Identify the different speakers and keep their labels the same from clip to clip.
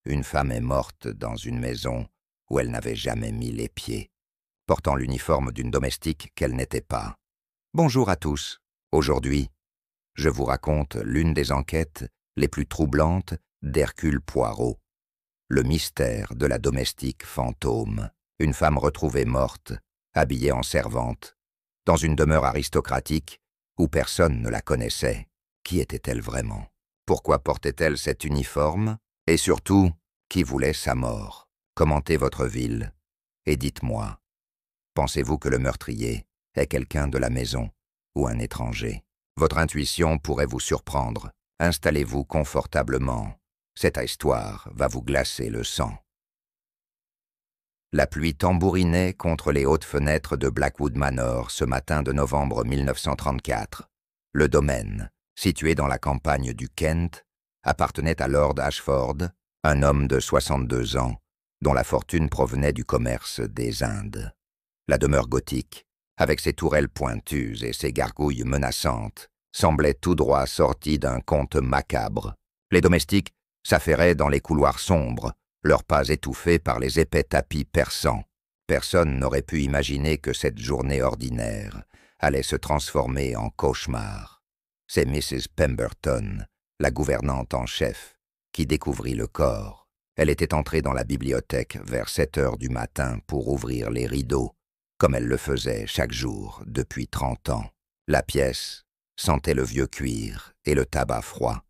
Speaker 1: une femme est morte dans une maison où elle n'avait jamais mis les pieds, portant l'uniforme d'une domestique qu'elle n'était pas. Bonjour à tous. Aujourd'hui, je vous raconte l'une des enquêtes les plus troublantes d'Hercule Poirot. Le mystère de la domestique fantôme. Une femme retrouvée morte, habillée en servante, dans une demeure aristocratique où personne ne la connaissait. Qui était-elle vraiment? Pourquoi portait-elle cet uniforme? Et surtout, qui voulait sa mort? Commentez votre ville et dites-moi, pensez-vous que le meurtrier est quelqu'un de la maison ou un étranger? Votre intuition pourrait vous surprendre. Installez-vous confortablement. Cette histoire va vous glacer le sang. La pluie tambourinait contre les hautes fenêtres de Blackwood Manor ce matin de novembre 1934. Le domaine, situé dans la campagne du Kent, appartenait à Lord Ashford, un homme de 62 ans, dont la fortune provenait du commerce des Indes. La demeure gothique, avec ses tourelles pointues et ses gargouilles menaçantes, semblait tout droit sortie d'un conte macabre. Les domestiques s'affairaient dans les couloirs sombres, leurs pas étouffés par les épais tapis persans. Personne n'aurait pu imaginer que cette journée ordinaire allait se transformer en cauchemar. C'est Mrs. Pemberton, la gouvernante en chef, qui découvrit le corps. Elle était entrée dans la bibliothèque vers 7 heures du matin pour ouvrir les rideaux, comme elle le faisait chaque jour depuis 30 ans. La pièce sentait le vieux cuir et le tabac froid,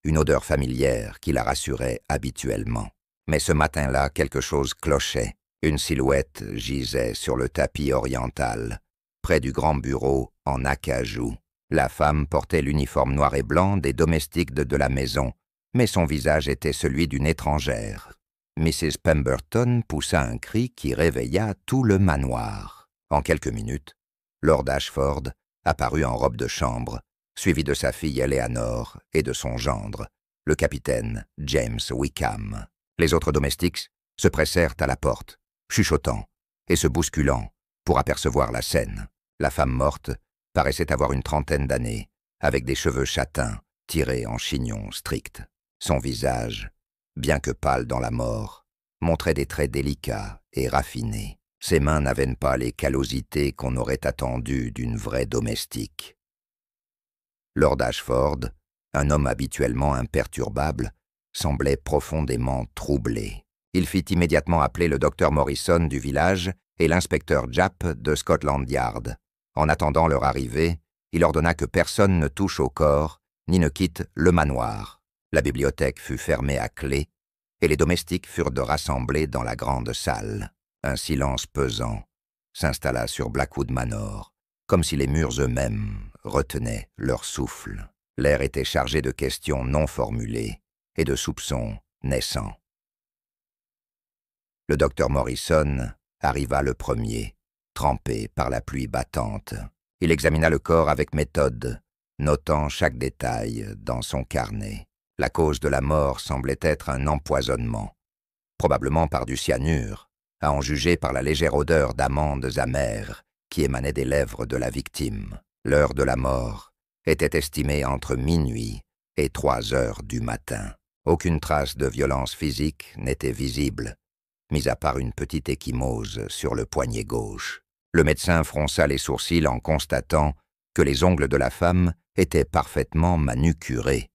Speaker 1: une odeur familière qui la rassurait habituellement. Mais ce matin-là, quelque chose clochait. Une silhouette gisait sur le tapis oriental, près du grand bureau en acajou. La femme portait l'uniforme noir et blanc des domestiques de la maison, mais son visage était celui d'une étrangère. Mrs. Pemberton poussa un cri qui réveilla tout le manoir. En quelques minutes, Lord Ashford apparut en robe de chambre, suivi de sa fille Eleanor et de son gendre, le capitaine James Wickham. Les autres domestiques se pressèrent à la porte, chuchotant et se bousculant pour apercevoir la scène. La femme morte paraissait avoir une trentaine d'années, avec des cheveux châtains tirés en chignon strict. Son visage, bien que pâle dans la mort, montrait des traits délicats et raffinés. Ses mains n'avaient pas les callosités qu'on aurait attendues d'une vraie domestique. Lord Ashford, un homme habituellement imperturbable, semblait profondément troublé. Il fit immédiatement appeler le docteur Morrison du village et l'inspecteur Japp de Scotland Yard. En attendant leur arrivée, il ordonna que personne ne touche au corps ni ne quitte le manoir. La bibliothèque fut fermée à clé et les domestiques furent de rassembler dans la grande salle. Un silence pesant s'installa sur Blackwood Manor, comme si les murs eux-mêmes retenaient leur souffle. L'air était chargé de questions non formulées et de soupçons naissants. Le docteur Morrison arriva le premier, trempé par la pluie battante. Il examina le corps avec méthode, notant chaque détail dans son carnet. La cause de la mort semblait être un empoisonnement, probablement par du cyanure, à en juger par la légère odeur d'amandes amères qui émanait des lèvres de la victime. L'heure de la mort était estimée entre minuit et 3 heures du matin. Aucune trace de violence physique n'était visible, mis à part une petite ecchymose sur le poignet gauche. Le médecin fronça les sourcils en constatant que les ongles de la femme étaient parfaitement manucurés.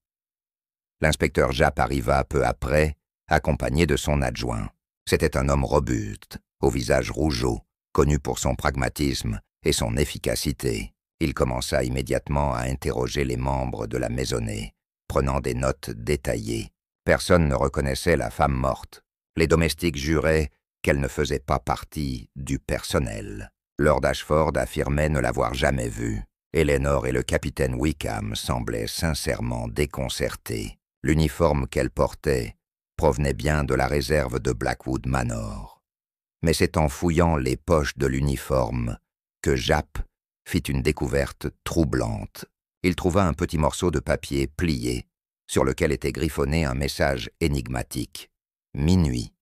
Speaker 1: L'inspecteur Japp arriva peu après, accompagné de son adjoint. C'était un homme robuste, au visage rougeau, connu pour son pragmatisme et son efficacité. Il commença immédiatement à interroger les membres de la maisonnée, prenant des notes détaillées. Personne ne reconnaissait la femme morte. Les domestiques juraient qu'elle ne faisait pas partie du personnel. Lord Ashford affirmait ne l'avoir jamais vue. Eleanor et le capitaine Wickham semblaient sincèrement déconcertés. L'uniforme qu'elle portait provenait bien de la réserve de Blackwood Manor. Mais c'est en fouillant les poches de l'uniforme que Japp fit une découverte troublante. Il trouva un petit morceau de papier plié, sur lequel était griffonné un message énigmatique. « Minuit.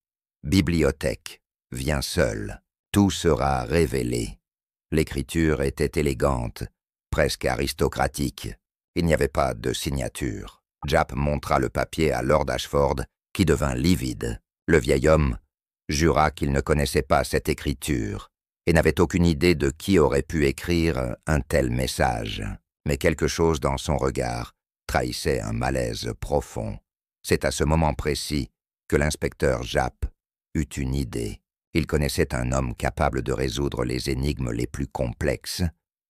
Speaker 1: Bibliothèque. Viens seul. Tout sera révélé. » L'écriture était élégante, presque aristocratique. Il n'y avait pas de signature. Japp montra le papier à Lord Ashford, qui devint livide. Le vieil homme jura qu'il ne connaissait pas cette écriture et n'avait aucune idée de qui aurait pu écrire un tel message. Mais quelque chose dans son regard trahissait un malaise profond. C'est à ce moment précis que l'inspecteur Japp eut une idée. Il connaissait un homme capable de résoudre les énigmes les plus complexes,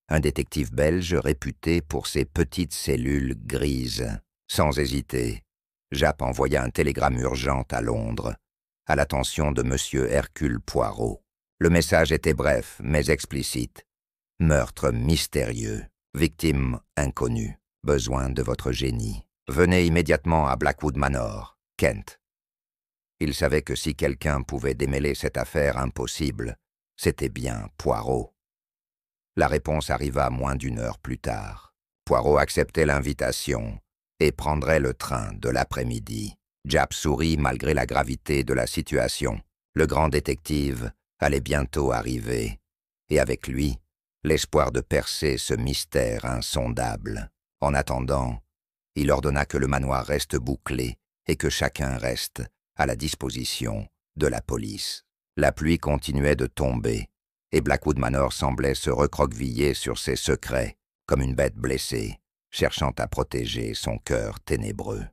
Speaker 1: un détective belge réputé pour ses petites cellules grises. Sans hésiter, Japp envoya un télégramme urgent à Londres, à l'attention de M. Hercule Poirot. Le message était bref, mais explicite. Meurtre mystérieux, victime inconnue, besoin de votre génie. Venez immédiatement à Blackwood Manor, Kent. Il savait que si quelqu'un pouvait démêler cette affaire impossible, c'était bien Poirot. La réponse arriva moins d'une heure plus tard. Poirot acceptait l'invitation et prendrait le train de l'après-midi. Japp sourit malgré la gravité de la situation. Le grand détective allait bientôt arriver, et avec lui, l'espoir de percer ce mystère insondable. En attendant, il ordonna que le manoir reste bouclé et que chacun reste à la disposition de la police. La pluie continuait de tomber, et Blackwood Manor semblait se recroqueviller sur ses secrets, comme une bête blessée, cherchant à protéger son cœur ténébreux.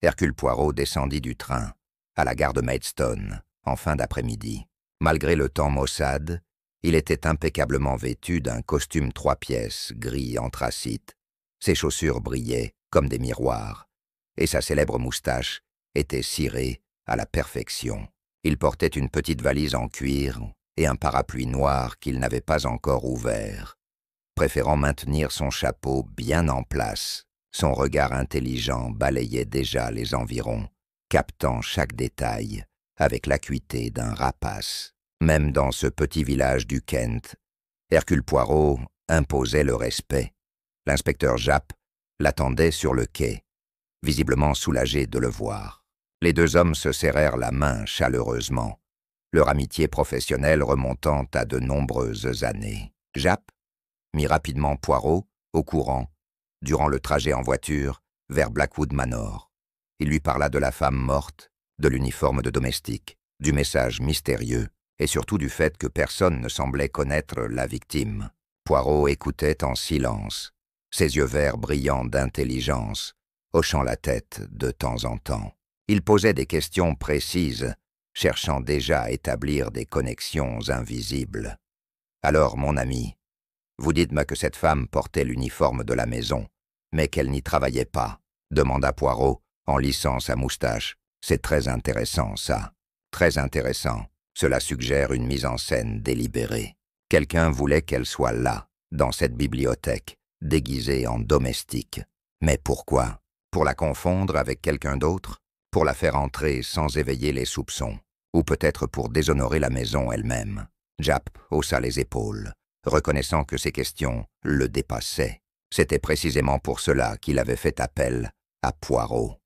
Speaker 1: Hercule Poirot descendit du train, à la gare de Maidstone, en fin d'après-midi. Malgré le temps maussade, il était impeccablement vêtu d'un costume 3 pièces, gris anthracite. Ses chaussures brillaient comme des miroirs, et sa célèbre moustache était cirée à la perfection. Il portait une petite valise en cuir et un parapluie noir qu'il n'avait pas encore ouvert. Préférant maintenir son chapeau bien en place, son regard intelligent balayait déjà les environs, captant chaque détail avec l'acuité d'un rapace. Même dans ce petit village du Kent, Hercule Poirot imposait le respect. L'inspecteur Japp l'attendait sur le quai, visiblement soulagé de le voir. Les deux hommes se serrèrent la main chaleureusement, leur amitié professionnelle remontant à de nombreuses années. Japp mit rapidement Poirot au courant, durant le trajet en voiture, vers Blackwood Manor. Il lui parla de la femme morte, de l'uniforme de domestique, du message mystérieux, et surtout du fait que personne ne semblait connaître la victime. Poirot écoutait en silence, ses yeux verts brillants d'intelligence, hochant la tête de temps en temps. Il posait des questions précises, cherchant déjà à établir des connexions invisibles. « Alors, mon ami, vous dites-moi que cette femme portait l'uniforme de la maison, mais qu'elle n'y travaillait pas ?» demanda Poirot en lissant sa moustache. « C'est très intéressant, ça. Très intéressant. Cela suggère une mise en scène délibérée. Quelqu'un voulait qu'elle soit là, dans cette bibliothèque, déguisée en domestique. Mais pourquoi? Pour la confondre avec quelqu'un d'autre? Pour la faire entrer sans éveiller les soupçons? Ou peut-être pour déshonorer la maison elle-même? » Japp haussa les épaules, reconnaissant que ces questions le dépassaient. C'était précisément pour cela qu'il avait fait appel à Poirot.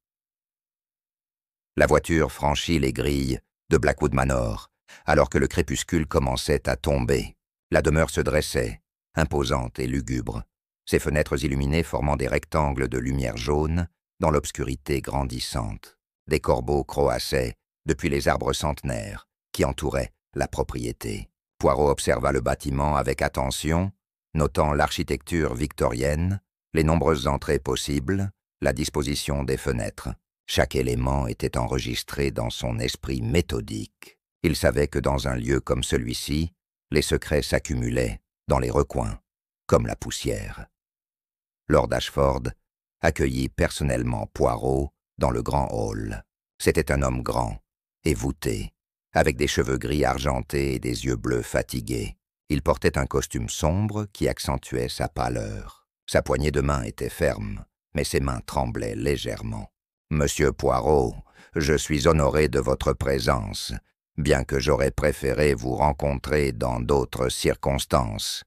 Speaker 1: La voiture franchit les grilles de Blackwood Manor, alors que le crépuscule commençait à tomber. La demeure se dressait, imposante et lugubre, ses fenêtres illuminées formant des rectangles de lumière jaune dans l'obscurité grandissante. Des corbeaux croassaient depuis les arbres centenaires qui entouraient la propriété. Poirot observa le bâtiment avec attention, notant l'architecture victorienne, les nombreuses entrées possibles, la disposition des fenêtres. Chaque élément était enregistré dans son esprit méthodique. Il savait que dans un lieu comme celui-ci, les secrets s'accumulaient dans les recoins, comme la poussière. Lord Ashford accueillit personnellement Poirot dans le grand hall. C'était un homme grand et voûté, avec des cheveux gris argentés et des yeux bleus fatigués. Il portait un costume sombre qui accentuait sa pâleur. Sa poignée de main était ferme, mais ses mains tremblaient légèrement. « Monsieur Poirot, je suis honoré de votre présence, bien que j'aurais préféré vous rencontrer dans d'autres circonstances, »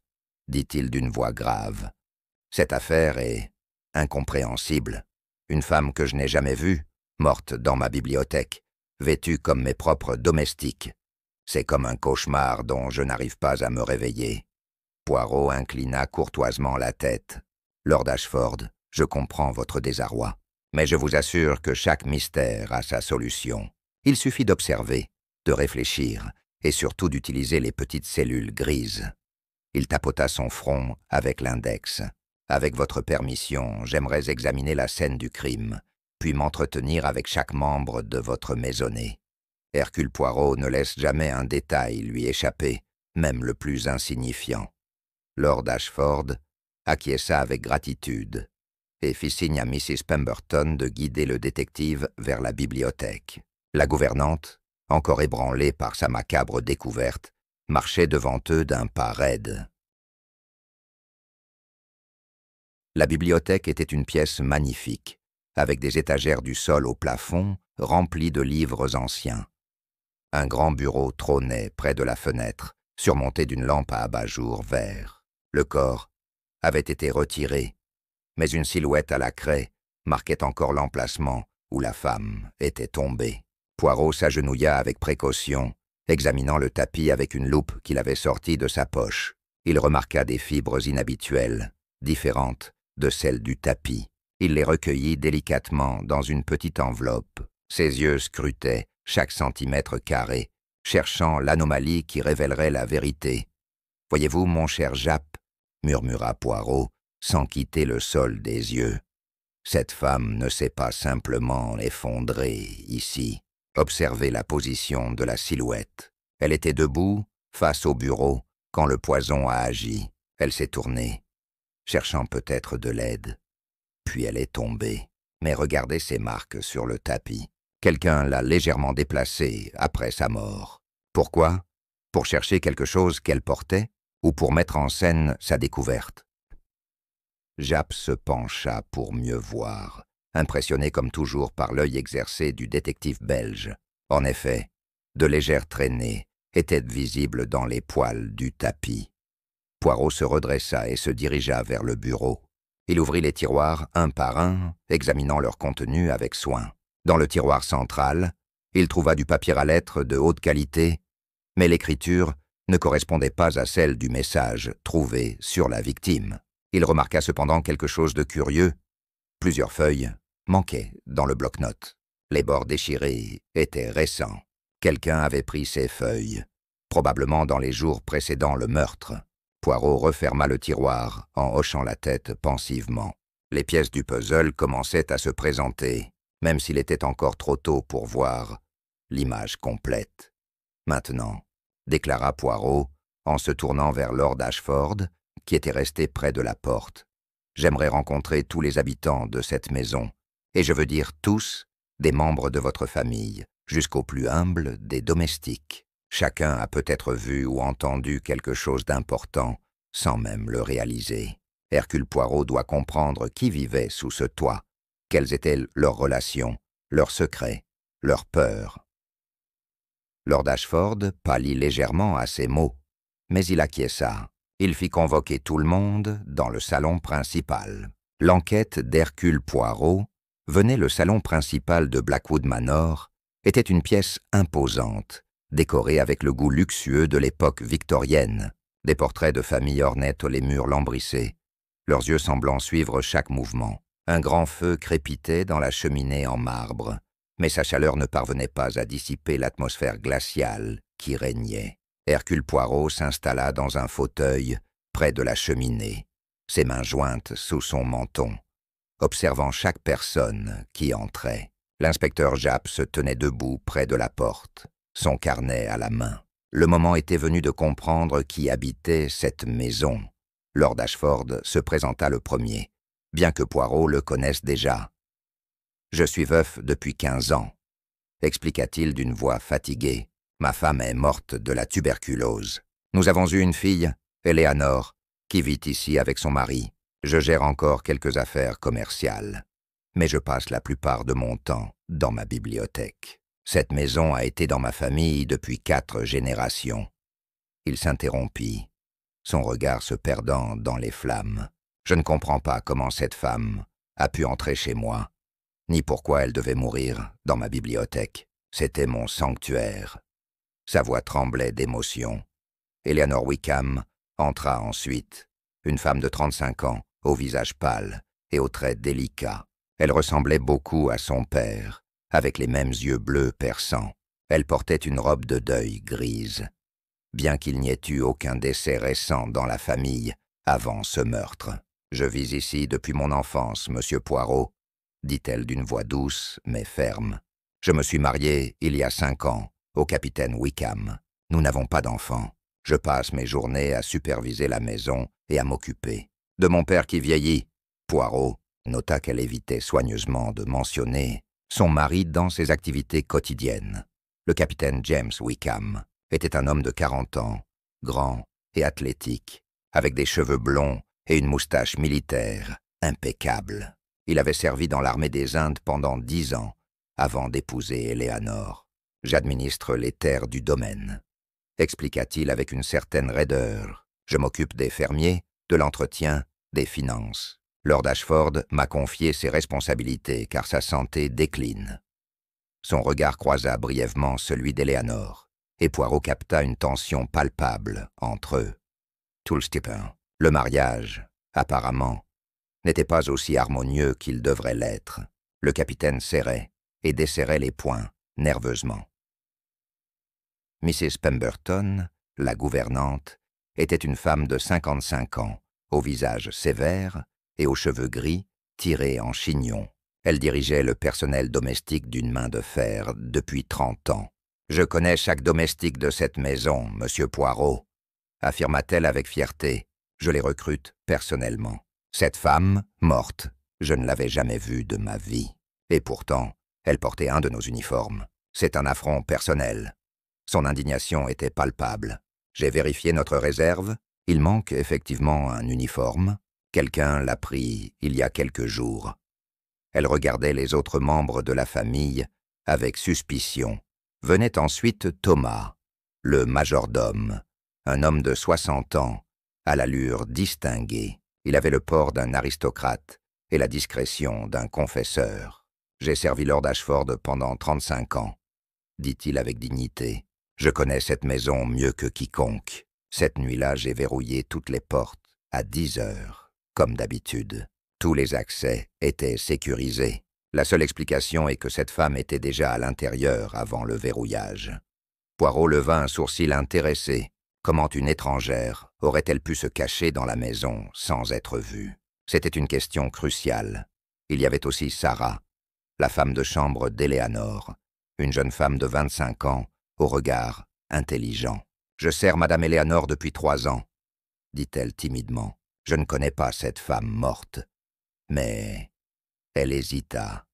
Speaker 1: dit-il d'une voix grave. « Cette affaire est incompréhensible. Une femme que je n'ai jamais vue, morte dans ma bibliothèque, vêtue comme mes propres domestiques. C'est comme un cauchemar dont je n'arrive pas à me réveiller. » Poirot inclina courtoisement la tête. « Lord Ashford, je comprends votre désarroi. Mais je vous assure que chaque mystère a sa solution. Il suffit d'observer, de réfléchir, et surtout d'utiliser les petites cellules grises. Il tapota son front avec l'index. Avec votre permission, j'aimerais examiner la scène du crime, puis m'entretenir avec chaque membre de votre maisonnée. Hercule Poirot ne laisse jamais un détail lui échapper, même le plus insignifiant. Lord Ashford acquiesça avec gratitude et fit signe à Mrs. Pemberton de guider le détective vers la bibliothèque. La gouvernante, encore ébranlée par sa macabre découverte, marchait devant eux d'un pas raide. La bibliothèque était une pièce magnifique, avec des étagères du sol au plafond remplies de livres anciens. Un grand bureau trônait près de la fenêtre, surmonté d'une lampe à abat-jour vert. Le corps avait été retiré, mais une silhouette à la craie marquait encore l'emplacement où la femme était tombée. Poirot s'agenouilla avec précaution, examinant le tapis avec une loupe qu'il avait sortie de sa poche. Il remarqua des fibres inhabituelles, différentes de celles du tapis. Il les recueillit délicatement dans une petite enveloppe. Ses yeux scrutaient chaque centimètre carré, cherchant l'anomalie qui révélerait la vérité. « Voyez-vous, mon cher Japp » murmura Poirot, sans quitter le sol des yeux. « Cette femme ne s'est pas simplement effondrée ici. Observez la position de la silhouette. Elle était debout, face au bureau, quand le poison a agi. Elle s'est tournée, cherchant peut-être de l'aide. Puis elle est tombée. Mais regardez ces marques sur le tapis. Quelqu'un l'a légèrement déplacée après sa mort. Pourquoi? Pour chercher quelque chose qu'elle portait ou pour mettre en scène sa découverte? Japp se pencha pour mieux voir, impressionné comme toujours par l'œil exercé du détective belge. En effet, de légères traînées étaient visibles dans les poils du tapis. Poirot se redressa et se dirigea vers le bureau. Il ouvrit les tiroirs un par un, examinant leur contenu avec soin. Dans le tiroir central, il trouva du papier à lettres de haute qualité, mais l'écriture ne correspondait pas à celle du message trouvé sur la victime. Il remarqua cependant quelque chose de curieux. Plusieurs feuilles manquaient dans le bloc-notes. Les bords déchirés étaient récents. Quelqu'un avait pris ces feuilles, probablement dans les jours précédant le meurtre. Poirot referma le tiroir en hochant la tête pensivement. Les pièces du puzzle commençaient à se présenter, même s'il était encore trop tôt pour voir l'image complète. Maintenant, déclara Poirot, en se tournant vers Lord Ashford, qui était resté près de la porte. J'aimerais rencontrer tous les habitants de cette maison, et je veux dire tous des membres de votre famille, jusqu'au plus humble des domestiques. Chacun a peut-être vu ou entendu quelque chose d'important, sans même le réaliser. Hercule Poirot doit comprendre qui vivait sous ce toit, quelles étaient leurs relations, leurs secrets, leurs peurs. Lord Ashford pâlit légèrement à ces mots, mais il acquiesça. Il fit convoquer tout le monde dans le salon principal. L'enquête d'Hercule Poirot venait le salon principal de Blackwood Manor, était une pièce imposante, décorée avec le goût luxueux de l'époque victorienne. Des portraits de familles ornaient les murs lambrissés, leurs yeux semblant suivre chaque mouvement. Un grand feu crépitait dans la cheminée en marbre, mais sa chaleur ne parvenait pas à dissiper l'atmosphère glaciale qui régnait. Hercule Poirot s'installa dans un fauteuil près de la cheminée, ses mains jointes sous son menton, observant chaque personne qui entrait. L'inspecteur Japp se tenait debout près de la porte, son carnet à la main. Le moment était venu de comprendre qui habitait cette maison. Lord Ashford se présenta le premier, bien que Poirot le connaisse déjà. « Je suis veuf depuis 15 ans, » expliqua-t-il d'une voix fatiguée. « Ma femme est morte de la tuberculose. Nous avons eu une fille, Eleanor, qui vit ici avec son mari. Je gère encore quelques affaires commerciales, mais je passe la plupart de mon temps dans ma bibliothèque. Cette maison a été dans ma famille depuis 4 générations. » Il s'interrompit, son regard se perdant dans les flammes. « Je ne comprends pas comment cette femme a pu entrer chez moi, ni pourquoi elle devait mourir dans ma bibliothèque. C'était mon sanctuaire. » Sa voix tremblait d'émotion. Eleanor Wickham entra ensuite, une femme de 35 ans, au visage pâle et aux traits délicats. Elle ressemblait beaucoup à son père, avec les mêmes yeux bleus perçants. Elle portait une robe de deuil grise. Bien qu'il n'y ait eu aucun décès récent dans la famille avant ce meurtre. « Je vis ici depuis mon enfance, monsieur Poirot, » dit-elle d'une voix douce mais ferme. « Je me suis mariée il y a 5 ans, au capitaine Wickham. Nous n'avons pas d'enfants. Je passe mes journées à superviser la maison et à m'occuper de mon père qui vieillit. » Poirot nota qu'elle évitait soigneusement de mentionner son mari dans ses activités quotidiennes. Le capitaine James Wickham était un homme de 40 ans, grand et athlétique, avec des cheveux blonds et une moustache militaire impeccable. Il avait servi dans l'armée des Indes pendant 10 ans, avant d'épouser Éléanore. « J'administre les terres du domaine, » expliqua-t-il avec une certaine raideur. « Je m'occupe des fermiers, de l'entretien, des finances. Lord Ashford m'a confié ses responsabilités car sa santé décline. » Son regard croisa brièvement celui d'Éléanore, et Poirot capta une tension palpable entre eux. Toulstipin, le mariage, apparemment, n'était pas aussi harmonieux qu'il devrait l'être. Le capitaine serrait et desserrait les poings, nerveusement. Mrs. Pemberton, la gouvernante, était une femme de 55 ans, au visage sévère et aux cheveux gris tirés en chignon. Elle dirigeait le personnel domestique d'une main de fer depuis 30 ans. « Je connais chaque domestique de cette maison, monsieur Poirot, » affirma-t-elle avec fierté. « Je les recrute personnellement. Cette femme, morte, je ne l'avais jamais vue de ma vie. Et pourtant, elle portait un de nos uniformes. C'est un affront personnel. » Son indignation était palpable. « J'ai vérifié notre réserve. Il manque effectivement un uniforme. Quelqu'un l'a pris il y a quelques jours. » Elle regardait les autres membres de la famille avec suspicion. Venait ensuite Thomas, le majordome, un homme de 60 ans, à l'allure distinguée. Il avait le port d'un aristocrate et la discrétion d'un confesseur. « J'ai servi Lord Ashford pendant 35 ans, » dit-il avec dignité. « Je connais cette maison mieux que quiconque. Cette nuit-là, j'ai verrouillé toutes les portes à 10 heures, comme d'habitude. Tous les accès étaient sécurisés. La seule explication est que cette femme était déjà à l'intérieur avant le verrouillage. » Poirot leva un sourcil intéressé. Comment une étrangère aurait-elle pu se cacher dans la maison sans être vue? C'était une question cruciale. Il y avait aussi Sarah, la femme de chambre d'Éléanore, une jeune femme de 25 ans, au regard intelligent. « Je sers Madame Éléanore depuis 3 ans, » dit-elle timidement. « Je ne connais pas cette femme morte. » Mais elle hésita,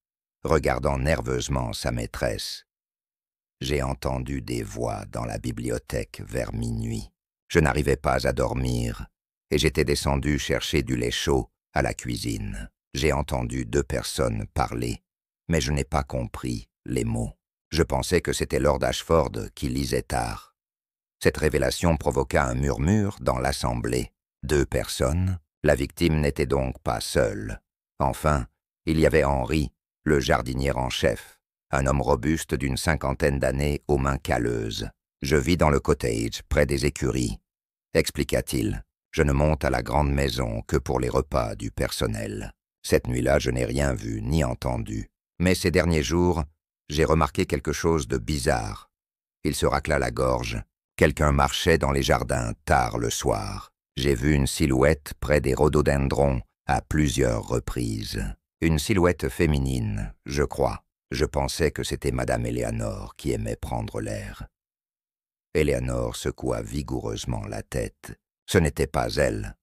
Speaker 1: regardant nerveusement sa maîtresse. « J'ai entendu des voix dans la bibliothèque vers minuit. Je n'arrivais pas à dormir et j'étais descendu chercher du lait chaud à la cuisine. J'ai entendu 2 personnes parler, mais je n'ai pas compris les mots. Je pensais que c'était Lord Ashford qui lisait tard. » Cette révélation provoqua un murmure dans l'assemblée. 2 personnes? La victime n'était donc pas seule. Enfin, il y avait Henry, le jardinier en chef, un homme robuste d'une 50aine d'années aux mains calleuses. « Je vis dans le cottage, près des écuries, » expliqua-t-il. « Je ne monte à la grande maison que pour les repas du personnel. Cette nuit-là, je n'ai rien vu ni entendu. Mais ces derniers jours, j'ai remarqué quelque chose de bizarre. » Il se racla la gorge. « Quelqu'un marchait dans les jardins tard le soir. J'ai vu une silhouette près des rhododendrons à plusieurs reprises. Une silhouette féminine, je crois. Je pensais que c'était Madame Éléanore qui aimait prendre l'air. » Éléanore secoua vigoureusement la tête. Ce n'était pas elle.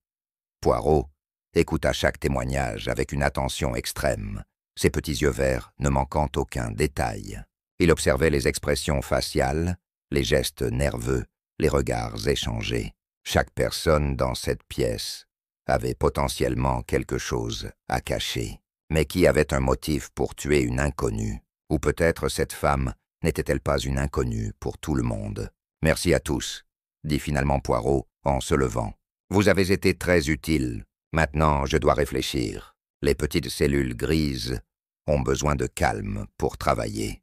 Speaker 1: Poirot écouta chaque témoignage avec une attention extrême, ses petits yeux verts ne manquant aucun détail. Il observait les expressions faciales, les gestes nerveux, les regards échangés. Chaque personne dans cette pièce avait potentiellement quelque chose à cacher. Mais qui avait un motif pour tuer une inconnue? Ou peut-être cette femme n'était-elle pas une inconnue pour tout le monde? « Merci à tous, » dit finalement Poirot en se levant. « Vous avez été très utiles. Maintenant, je dois réfléchir. Les petites cellules grises ont besoin de calme pour travailler. »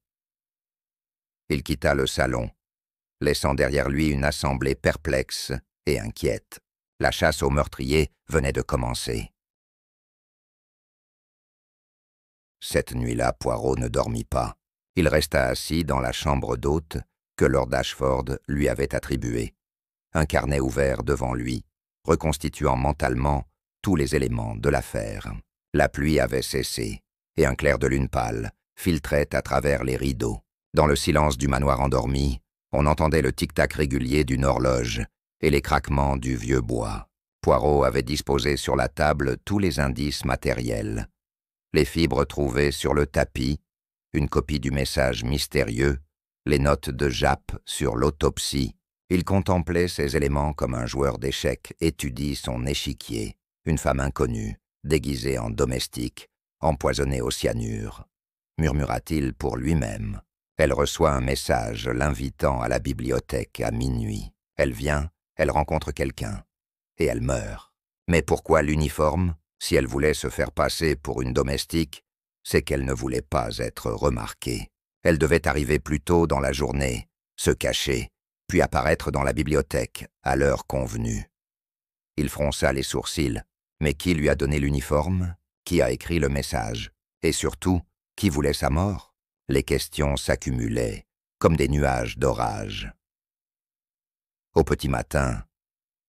Speaker 1: Il quitta le salon, laissant derrière lui une assemblée perplexe et inquiète. La chasse aux meurtriers venait de commencer. Cette nuit-là, Poirot ne dormit pas. Il resta assis dans la chambre d'hôte que Lord Ashford lui avait attribuée. Un carnet ouvert devant lui, reconstituant mentalement tous les éléments de l'affaire. La pluie avait cessé, et un clair de lune pâle filtrait à travers les rideaux. Dans le silence du manoir endormi, on entendait le tic-tac régulier d'une horloge et les craquements du vieux bois. Poirot avait disposé sur la table tous les indices matériels. Les fibres trouvées sur le tapis, une copie du message mystérieux, les notes de Japp sur l'autopsie. Il contemplait ces éléments comme un joueur d'échecs étudie son échiquier, une femme inconnue, déguisée en domestique, empoisonnée au cyanure. Murmura-t-il pour lui-même. Elle reçoit un message l'invitant à la bibliothèque à minuit. Elle vient, elle rencontre quelqu'un, et elle meurt. Mais pourquoi l'uniforme? Si elle voulait se faire passer pour une domestique, c'est qu'elle ne voulait pas être remarquée. Elle devait arriver plus tôt dans la journée, se cacher, puis apparaître dans la bibliothèque à l'heure convenue. Il fronça les sourcils. Mais qui lui a donné l'uniforme? Qui a écrit le message? Et surtout, qui voulait sa mort? Les questions s'accumulaient, comme des nuages d'orage. Au petit matin,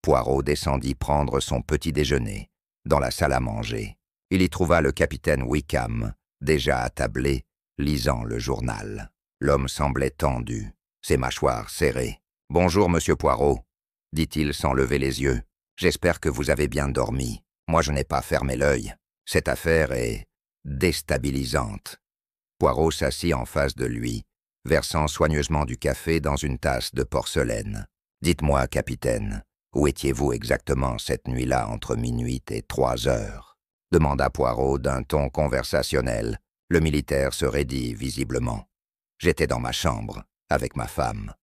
Speaker 1: Poirot descendit prendre son petit déjeuner dans la salle à manger. Il y trouva le capitaine Wickham, déjà attablé, lisant le journal. L'homme semblait tendu, ses mâchoires serrées. « Bonjour, monsieur Poirot, » dit-il sans lever les yeux. « J'espère que vous avez bien dormi. Moi, je n'ai pas fermé l'œil. Cette affaire est déstabilisante. » Poirot s'assit en face de lui, versant soigneusement du café dans une tasse de porcelaine. « Dites-moi, capitaine, où étiez-vous exactement cette nuit-là entre minuit et 3 heures ?» demanda Poirot d'un ton conversationnel. Le militaire se raidit visiblement. « J'étais dans ma chambre, avec ma femme. »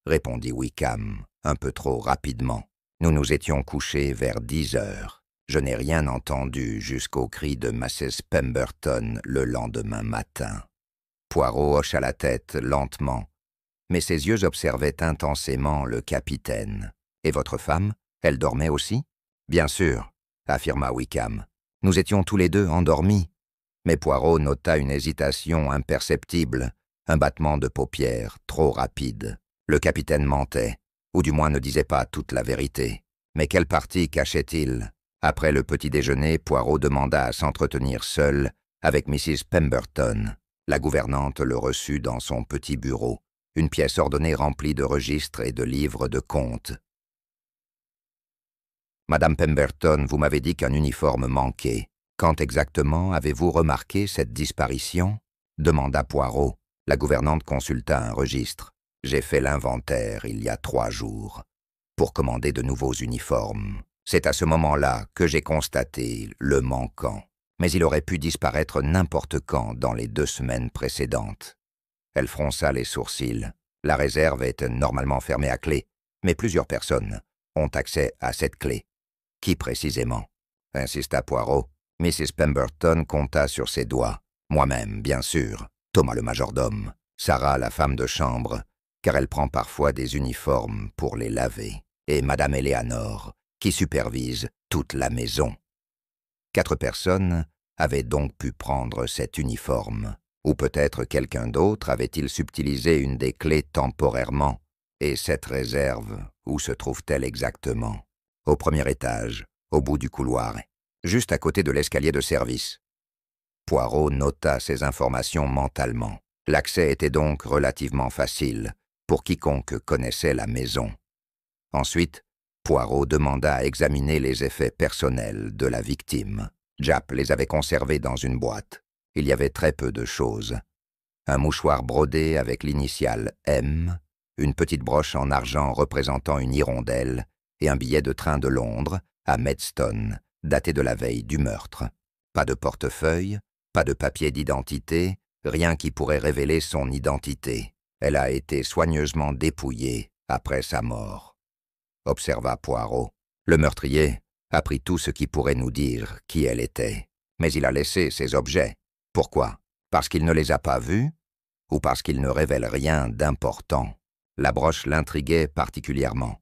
Speaker 1: répondit Wickham, un peu trop rapidement. « Nous nous étions couchés vers 10 heures. Je n'ai rien entendu jusqu'au cri de Mrs. Pemberton le lendemain matin. » Poirot hocha la tête lentement, mais ses yeux observaient intensément le capitaine. « Et votre femme, elle dormait aussi ?»« Bien sûr, » affirma Wickham. « Nous étions tous les deux endormis. » Mais Poirot nota une hésitation imperceptible, un battement de paupières trop rapide. Le capitaine mentait, ou du moins ne disait pas toute la vérité. Mais quelle partie cachait-il? Après le petit déjeuner, Poirot demanda à s'entretenir seul avec Mrs. Pemberton. La gouvernante le reçut dans son petit bureau, une pièce ordonnée remplie de registres et de livres de comptes. « Madame Pemberton, vous m'avez dit qu'un uniforme manquait. Quand exactement avez-vous remarqué cette disparition ?» demanda Poirot. La gouvernante consulta un registre. « J'ai fait l'inventaire il y a 3 jours, pour commander de nouveaux uniformes. C'est à ce moment-là que j'ai constaté le manquant. Mais il aurait pu disparaître n'importe quand dans les 2 semaines précédentes. » Elle fronça les sourcils. La réserve est normalement fermée à clé, mais plusieurs personnes ont accès à cette clé. « Qui précisément ?» insista Poirot. Mrs. Pemberton compta sur ses doigts. « Moi-même, bien sûr. Thomas le majordome. Sarah, la femme de chambre, car elle prend parfois des uniformes pour les laver. Et Madame Eleanor, qui supervise toute la maison. » 4 personnes avaient donc pu prendre cet uniforme. Ou peut-être quelqu'un d'autre avait-il subtilisé une des clés temporairement. Et cette réserve, où se trouve-t-elle exactement? Au premier étage, au bout du couloir, juste à côté de l'escalier de service. Poirot nota ces informations mentalement. L'accès était donc relativement facile pour quiconque connaissait la maison. Ensuite, Poirot demanda à examiner les effets personnels de la victime. Japp les avait conservés dans une boîte. Il y avait très peu de choses. Un mouchoir brodé avec l'initiale M, une petite broche en argent représentant une hirondelle et un billet de train de Londres à Maidstone, daté de la veille du meurtre. Pas de portefeuille, pas de papier d'identité, rien qui pourrait révéler son identité. Elle a été soigneusement dépouillée après sa mort. Observa Poirot. Le meurtrier a pris tout ce qui pourrait nous dire qui elle était. Mais il a laissé ses objets. Pourquoi? Parce qu'il ne les a pas vus? Ou parce qu'il ne révèle rien d'important? La broche l'intriguait particulièrement.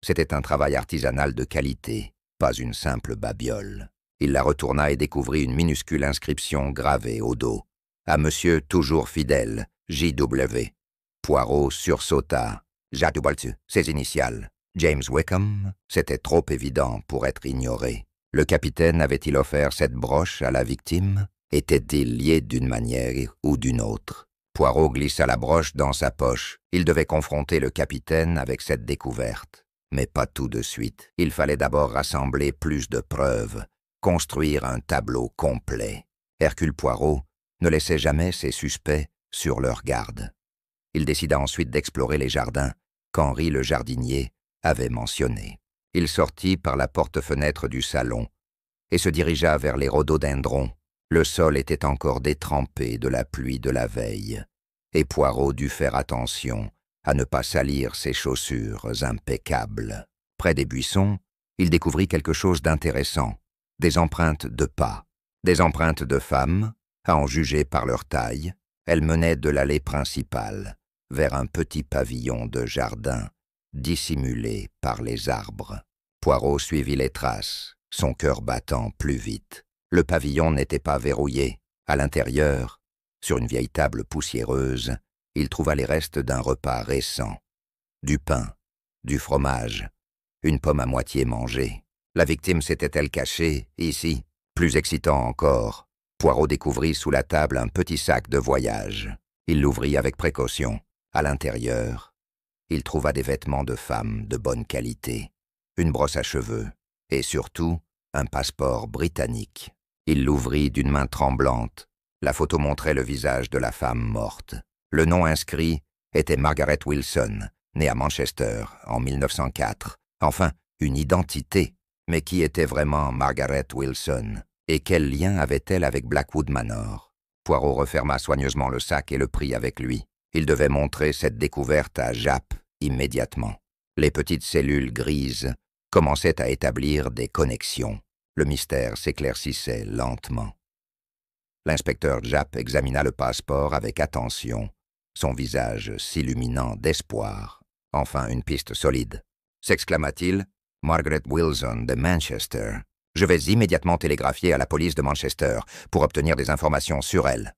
Speaker 1: C'était un travail artisanal de qualité, pas une simple babiole. Il la retourna et découvrit une minuscule inscription gravée au dos. « À monsieur toujours fidèle, J.W. » Poirot sursauta. J.W. Ses initiales. James Wickham, c'était trop évident pour être ignoré. Le capitaine avait-il offert cette broche à la victime? Était-il lié d'une manière ou d'une autre? Poirot glissa la broche dans sa poche. Il devait confronter le capitaine avec cette découverte. Mais pas tout de suite. Il fallait d'abord rassembler plus de preuves, construire un tableau complet. Hercule Poirot ne laissait jamais ses suspects sur leur garde. Il décida ensuite d'explorer les jardins qu'Henri le jardinier avait mentionnés. Il sortit par la porte-fenêtre du salon et se dirigea vers les rhododendrons. Le sol était encore détrempé de la pluie de la veille, et Poirot dut faire attention à ne pas salir ses chaussures impeccables. Près des buissons, il découvrit quelque chose d'intéressant, des empreintes de pas, des empreintes de femmes, à en juger par leur taille. Elles menaient de l'allée principale vers un petit pavillon de jardin, dissimulé par les arbres. Poirot suivit les traces, son cœur battant plus vite. Le pavillon n'était pas verrouillé. À l'intérieur, sur une vieille table poussiéreuse, il trouva les restes d'un repas récent. Du pain, du fromage, une pomme à moitié mangée. La victime s'était-elle cachée, ici? Plus excitant encore, Poirot découvrit sous la table un petit sac de voyage. Il l'ouvrit avec précaution. À l'intérieur, il trouva des vêtements de femme de bonne qualité, une brosse à cheveux et surtout un passeport britannique. Il l'ouvrit d'une main tremblante. La photo montrait le visage de la femme morte. Le nom inscrit était Margaret Wilson, née à Manchester en 1904. Enfin, une identité. Mais qui était vraiment Margaret Wilson? Et quel lien avait-elle avec Blackwood Manor? Poirot referma soigneusement le sac et le prit avec lui. Il devait montrer cette découverte à Japp immédiatement. Les petites cellules grises commençaient à établir des connexions. Le mystère s'éclaircissait lentement. L'inspecteur Japp examina le passeport avec attention, son visage s'illuminant d'espoir. Enfin, une piste solide. S'exclama-t-il, « Margaret Wilson de Manchester. Je vais immédiatement télégraphier à la police de Manchester pour obtenir des informations sur elle. »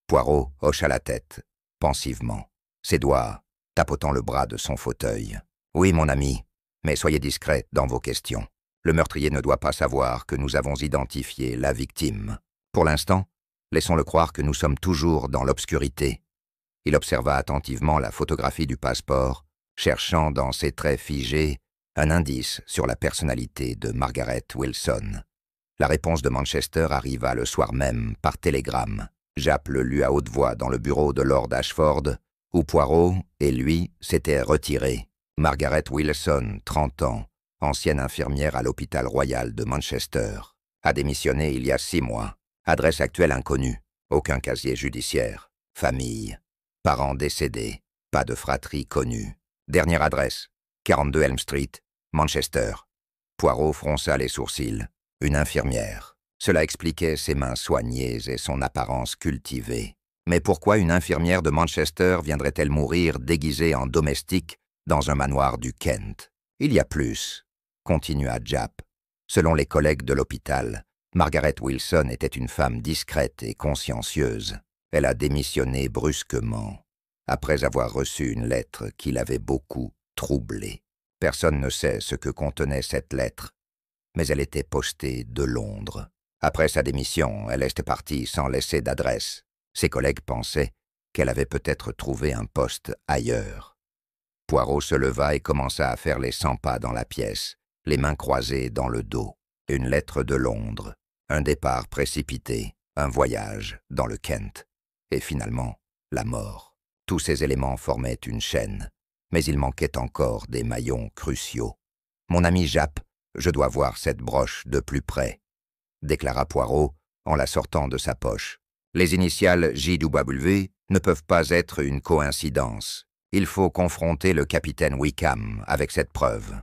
Speaker 1: Poirot hocha la tête, pensivement, ses doigts tapotant le bras de son fauteuil. « Oui, mon ami, mais soyez discret dans vos questions. Le meurtrier ne doit pas savoir que nous avons identifié la victime. Pour l'instant, laissons-le croire que nous sommes toujours dans l'obscurité. » Il observa attentivement la photographie du passeport, cherchant dans ses traits figés un indice sur la personnalité de Margaret Wilson. La réponse de Manchester arriva le soir même par télégramme. Japp le lut à haute voix dans le bureau de Lord Ashford, où Poirot et lui s'étaient retirés. Margaret Wilson, 30 ans, ancienne infirmière à l'hôpital royal de Manchester, a démissionné il y a 6 mois. Adresse actuelle inconnue, aucun casier judiciaire. Famille, parents décédés, pas de fratrie connue. Dernière adresse, 42 Elm Street, Manchester. Poirot fronça les sourcils. Une infirmière. Cela expliquait ses mains soignées et son apparence cultivée. Mais pourquoi une infirmière de Manchester viendrait-elle mourir déguisée en domestique dans un manoir du Kent? Il y a plus, continua Japp. Selon les collègues de l'hôpital, Margaret Wilson était une femme discrète et consciencieuse. Elle a démissionné brusquement, après avoir reçu une lettre qui l'avait beaucoup troublée. Personne ne sait ce que contenait cette lettre, mais elle était postée de Londres. Après sa démission, elle était partie sans laisser d'adresse. Ses collègues pensaient qu'elle avait peut-être trouvé un poste ailleurs. Poirot se leva et commença à faire les 100 pas dans la pièce, les mains croisées dans le dos. Une lettre de Londres, un départ précipité, un voyage dans le Kent, et finalement, la mort. Tous ces éléments formaient une chaîne, mais il manquait encore des maillons cruciaux. « Mon ami Japp, je dois voir cette broche de plus près », déclara Poirot en la sortant de sa poche. « Les initiales J.W. ne peuvent pas être une coïncidence. Il faut confronter le capitaine Wickham avec cette preuve. »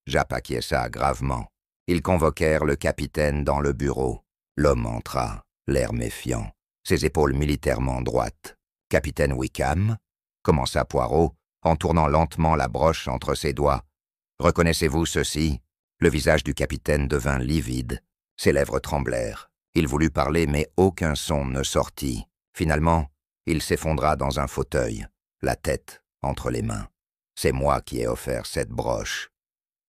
Speaker 1: Japp acquiesça gravement. Ils convoquèrent le capitaine dans le bureau. L'homme entra, l'air méfiant, ses épaules militairement droites. « Capitaine Wickham ?» commença Poirot, en tournant lentement la broche entre ses doigts. « Reconnaissez-vous ceci ?» Le visage du capitaine devint livide. Ses lèvres tremblèrent. Il voulut parler, mais aucun son ne sortit. Finalement, il s'effondra dans un fauteuil, la tête entre les mains. « C'est moi qui ai offert cette broche »,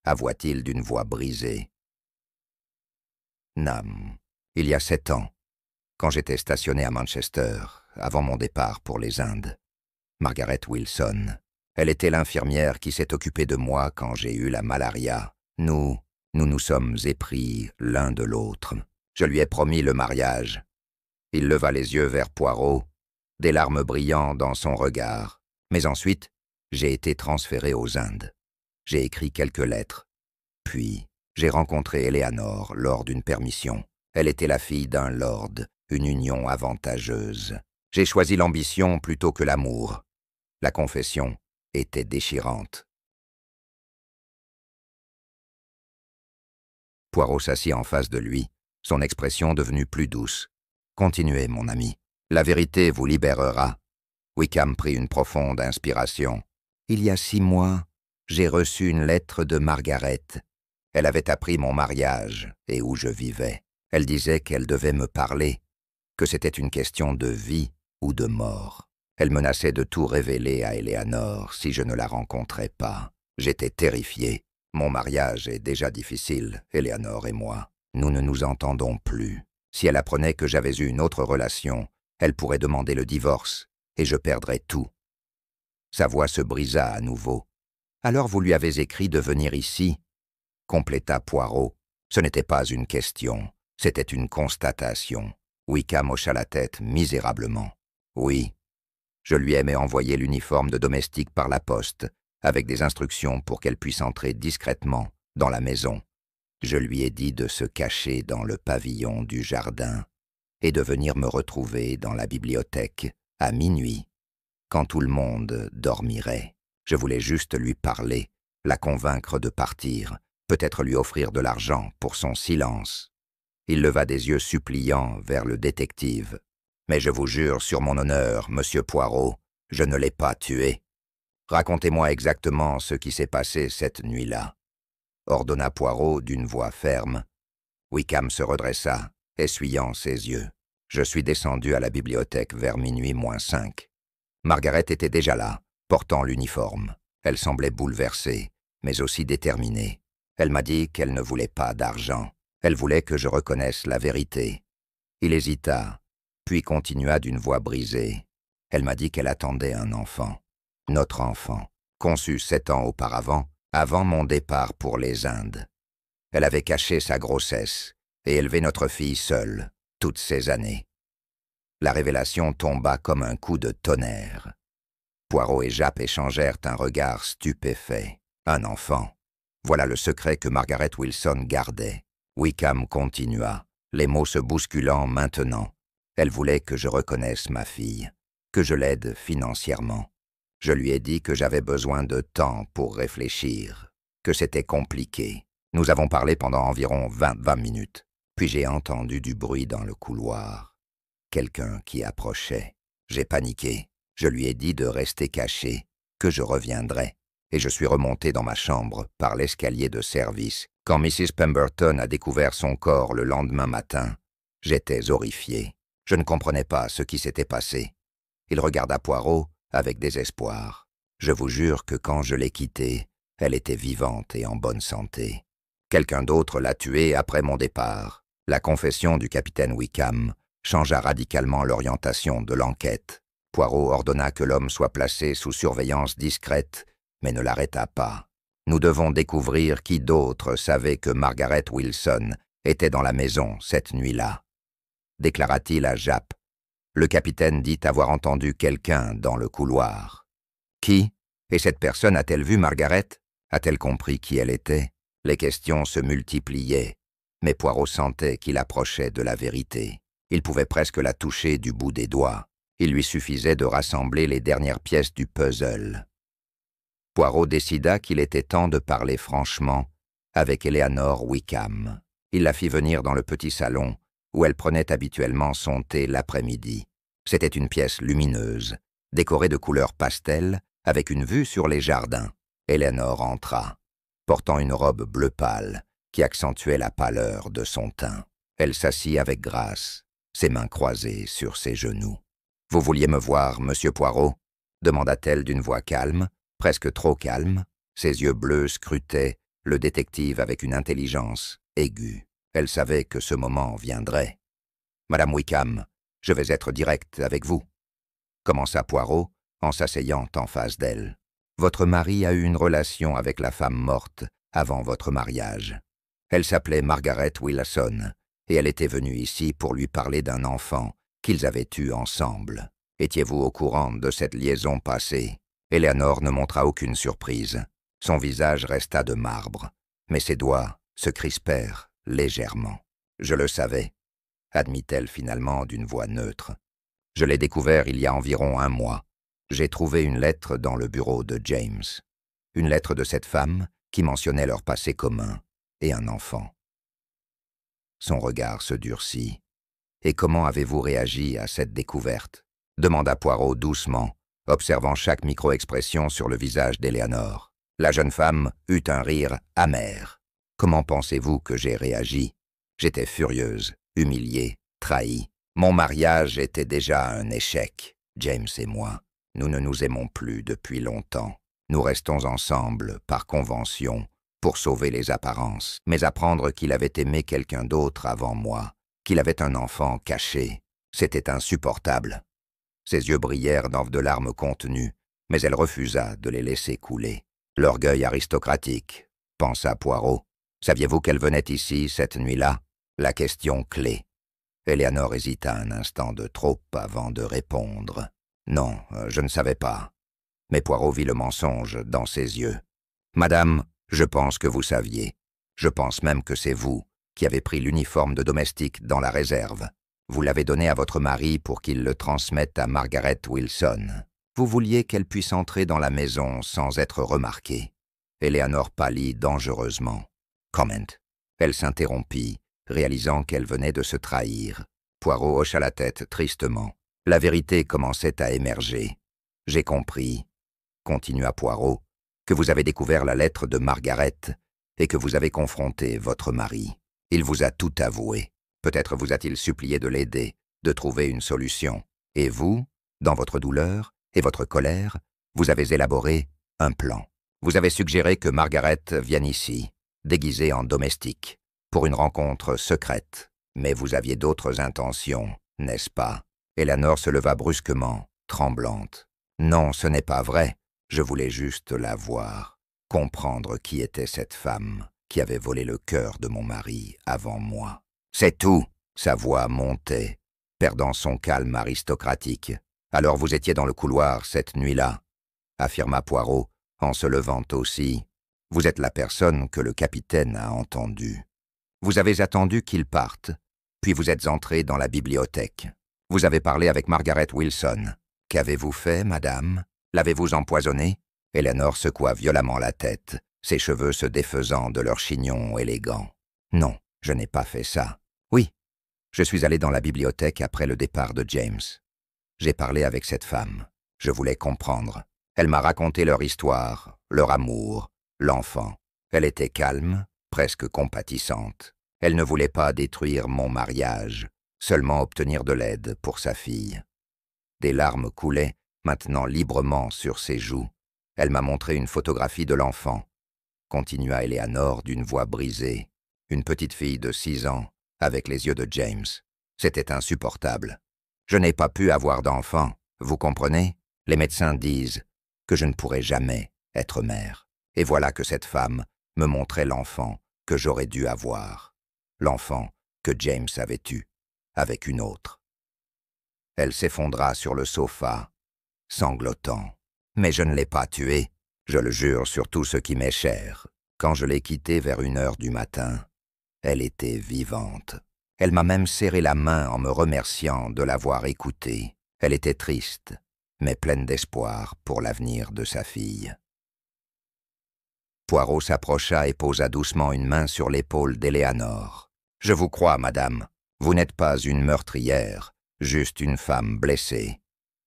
Speaker 1: avoua-t-il d'une voix brisée. Nam, il y a 7 ans, quand j'étais stationné à Manchester, avant mon départ pour les Indes. Margaret Wilson, elle était l'infirmière qui s'est occupée de moi quand j'ai eu la malaria. Nous nous sommes épris l'un de l'autre. Je lui ai promis le mariage. Il leva les yeux vers Poirot, des larmes brillant dans son regard. Mais ensuite, j'ai été transféré aux Indes. J'ai écrit quelques lettres. Puis, j'ai rencontré Eleanor lors d'une permission. Elle était la fille d'un lord, une union avantageuse. J'ai choisi l'ambition plutôt que l'amour. La confession était déchirante. Poirot s'assit en face de lui, son expression devenue plus douce. « Continuez, mon ami. La vérité vous libérera. » Wickham prit une profonde inspiration. « Il y a 6 mois, j'ai reçu une lettre de Margaret. Elle avait appris mon mariage et où je vivais. Elle disait qu'elle devait me parler, que c'était une question de vie ou de mort. Elle menaçait de tout révéler à Eleanor si je ne la rencontrais pas. J'étais terrifié. Mon mariage est déjà difficile, Eleanor et moi. Nous ne nous entendons plus. Si elle apprenait que j'avais eu une autre relation, elle pourrait demander le divorce, et je perdrais tout. » Sa voix se brisa à nouveau. « Alors vous lui avez écrit de venir ici ?» compléta Poirot. Ce n'était pas une question, c'était une constatation. Wickham hocha la tête misérablement. « Oui. Je lui aimais envoyer l'uniforme de domestique par la poste, avec des instructions pour qu'elle puisse entrer discrètement dans la maison. Je lui ai dit de se cacher dans le pavillon du jardin et de venir me retrouver dans la bibliothèque à minuit, quand tout le monde dormirait. Je voulais juste lui parler, la convaincre de partir, peut-être lui offrir de l'argent pour son silence. » Il leva des yeux suppliants vers le détective. « Mais je vous jure sur mon honneur, monsieur Poirot, je ne l'ai pas tué. Racontez-moi exactement ce qui s'est passé cette nuit-là. » ordonna Poirot d'une voix ferme. Wickham se redressa, essuyant ses yeux. Je suis descendu à la bibliothèque vers minuit moins 5. Margaret était déjà là, portant l'uniforme. Elle semblait bouleversée, mais aussi déterminée. Elle m'a dit qu'elle ne voulait pas d'argent. Elle voulait que je reconnaisse la vérité. Il hésita, puis continua d'une voix brisée. Elle m'a dit qu'elle attendait un enfant. Notre enfant, conçu 7 ans auparavant, avant mon départ pour les Indes. Elle avait caché sa grossesse et élevé notre fille seule, toutes ces années. La révélation tomba comme un coup de tonnerre. Poirot et Japp échangèrent un regard stupéfait. Un enfant. Voilà le secret que Margaret Wilson gardait. Wickham continua, les mots se bousculant maintenant. Elle voulait que je reconnaisse ma fille, que je l'aide financièrement. Je lui ai dit que j'avais besoin de temps pour réfléchir, que c'était compliqué. Nous avons parlé pendant environ 20 minutes. Puis j'ai entendu du bruit dans le couloir. Quelqu'un qui approchait. J'ai paniqué. Je lui ai dit de rester caché, que je reviendrais. Et je suis remonté dans ma chambre par l'escalier de service. Quand Mrs. Pemberton a découvert son corps le lendemain matin, j'étais horrifié. Je ne comprenais pas ce qui s'était passé. Il regarda Poirot avec désespoir. Je vous jure que quand je l'ai quittée, elle était vivante et en bonne santé. Quelqu'un d'autre l'a tuée après mon départ. La confession du capitaine Wickham changea radicalement l'orientation de l'enquête. Poirot ordonna que l'homme soit placé sous surveillance discrète, mais ne l'arrêta pas. Nous devons découvrir qui d'autre savait que Margaret Wilson était dans la maison cette nuit-là, déclara-t-il à Japp. Le capitaine dit avoir entendu quelqu'un dans le couloir. Qui? Et cette personne a-t-elle vu Margaret? A-t-elle compris qui elle était? Les questions se multipliaient, mais Poirot sentait qu'il approchait de la vérité. Il pouvait presque la toucher du bout des doigts. Il lui suffisait de rassembler les dernières pièces du puzzle. Poirot décida qu'il était temps de parler franchement avec Eleanor Wickham. Il la fit venir dans le petit salon où elle prenait habituellement son thé l'après-midi. C'était une pièce lumineuse, décorée de couleurs pastel, avec une vue sur les jardins. Eleanor entra, portant une robe bleu pâle qui accentuait la pâleur de son teint. Elle s'assit avec grâce, ses mains croisées sur ses genoux. « Vous vouliez me voir, monsieur Poirot ?» demanda-t-elle d'une voix calme, presque trop calme. Ses yeux bleus scrutaient le détective avec une intelligence aiguë. Elle savait que ce moment viendrait. « Madame Wickham, je vais être direct avec vous, » commença Poirot en s'asseyant en face d'elle. « Votre mari a eu une relation avec la femme morte avant votre mariage. Elle s'appelait Margaret Wilson, et elle était venue ici pour lui parler d'un enfant qu'ils avaient eu ensemble. Étiez-vous au courant de cette liaison passée ?» Eleanor ne montra aucune surprise. Son visage resta de marbre, mais ses doigts se crispèrent légèrement. « Je le savais, » admit-elle finalement d'une voix neutre. « Je l'ai découvert il y a environ 1 mois. J'ai trouvé une lettre dans le bureau de James. Une lettre de cette femme qui mentionnait leur passé commun et un enfant. » Son regard se durcit. « Et comment avez-vous réagi à cette découverte ?» demanda Poirot doucement, observant chaque micro-expression sur le visage d'Eleanor. La jeune femme eut un rire amer. « Comment pensez-vous que j'ai réagi ? J'étais furieuse, humiliée, trahie. Mon mariage était déjà un échec. James et moi, nous ne nous aimons plus depuis longtemps. Nous restons ensemble, par convention, pour sauver les apparences. Mais apprendre qu'il avait aimé quelqu'un d'autre avant moi, qu'il avait un enfant caché, c'était insupportable. » Ses yeux brillèrent de larmes contenues, mais elle refusa de les laisser couler. « L'orgueil aristocratique, » pensa Poirot. « Saviez-vous qu'elle venait ici cette nuit-là » La question clé. Eleanor hésita un instant de trop avant de répondre. « Non, je ne savais pas. » Mais Poirot vit le mensonge dans ses yeux. « Madame, je pense que vous saviez. Je pense même que c'est vous qui avez pris l'uniforme de domestique dans la réserve. Vous l'avez donné à votre mari pour qu'il le transmette à Margaret Wilson. Vous vouliez qu'elle puisse entrer dans la maison sans être remarquée. » Eleanor pâlit dangereusement. « Comment ?» Elle s'interrompit, réalisant qu'elle venait de se trahir. Poirot hocha la tête tristement. La vérité commençait à émerger. « J'ai compris, » continua Poirot, « que vous avez découvert la lettre de Margaret et que vous avez confronté votre mari. Il vous a tout avoué. Peut-être vous a-t-il supplié de l'aider, de trouver une solution. Et vous, dans votre douleur et votre colère, vous avez élaboré un plan. Vous avez suggéré que Margaret vienne ici, déguisée en domestique, pour une rencontre secrète. Mais vous aviez d'autres intentions, n'est-ce pas ?» Eleanor se leva brusquement, tremblante. « Non, ce n'est pas vrai. Je voulais juste la voir, comprendre qui était cette femme qui avait volé le cœur de mon mari avant moi. C'est tout !» Sa voix montait, perdant son calme aristocratique. « Alors vous étiez dans le couloir cette nuit-là » affirma Poirot, en se levant aussi. « Vous êtes la personne que le capitaine a entendue. Vous avez attendu qu'il parte, puis vous êtes entré dans la bibliothèque. Vous avez parlé avec Margaret Wilson. Qu'avez-vous fait, madame? L'avez-vous empoisonnée ?» Eleanor secoua violemment la tête, ses cheveux se défaisant de leur chignon élégant. « Non, je n'ai pas fait ça. Oui, je suis allé dans la bibliothèque après le départ de James. J'ai parlé avec cette femme. Je voulais comprendre. Elle m'a raconté leur histoire, leur amour, l'enfant. Elle était calme, presque compatissante. Elle ne voulait pas détruire mon mariage, seulement obtenir de l'aide pour sa fille. » Des larmes coulaient, maintenant librement sur ses joues. Elle m'a montré une photographie de l'enfant, continua Eleanor d'une voix brisée. Une petite fille de 6 ans, avec les yeux de James. C'était insupportable. Je n'ai pas pu avoir d'enfant, vous comprenez? Les médecins disent que je ne pourrai jamais être mère. Et voilà que cette femme me montrait l'enfant que j'aurais dû avoir. L'enfant que James avait eu, avec une autre. Elle s'effondra sur le sofa, sanglotant. Mais je ne l'ai pas tuée, je le jure sur tout ce qui m'est cher. Quand je l'ai quittée vers 1h du matin, elle était vivante. Elle m'a même serré la main en me remerciant de l'avoir écoutée. Elle était triste, mais pleine d'espoir pour l'avenir de sa fille. Poirot s'approcha et posa doucement une main sur l'épaule d'Eleanor. « Je vous crois, madame. Vous n'êtes pas une meurtrière, juste une femme blessée. »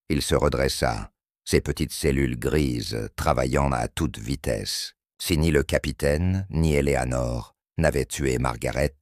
Speaker 1: Il se redressa, ses petites cellules grises travaillant à toute vitesse. Si ni le capitaine, ni Eleanor n'avaient tué Margaret,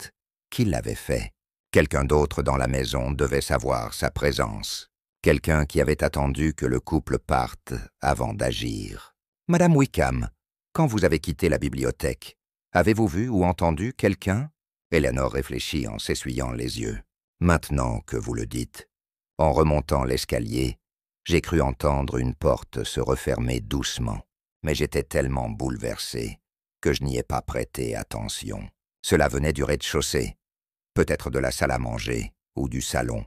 Speaker 1: qui l'avait fait? Quelqu'un d'autre dans la maison devait savoir sa présence. Quelqu'un qui avait attendu que le couple parte avant d'agir. « Madame Wickham, quand vous avez quitté la bibliothèque, avez-vous vu ou entendu quelqu'un » Eleanor réfléchit en s'essuyant les yeux. « Maintenant que vous le dites, en remontant l'escalier, j'ai cru entendre une porte se refermer doucement, mais j'étais tellement bouleversé que je n'y ai pas prêté attention. Cela venait du rez-de-chaussée, peut-être de la salle à manger ou du salon. »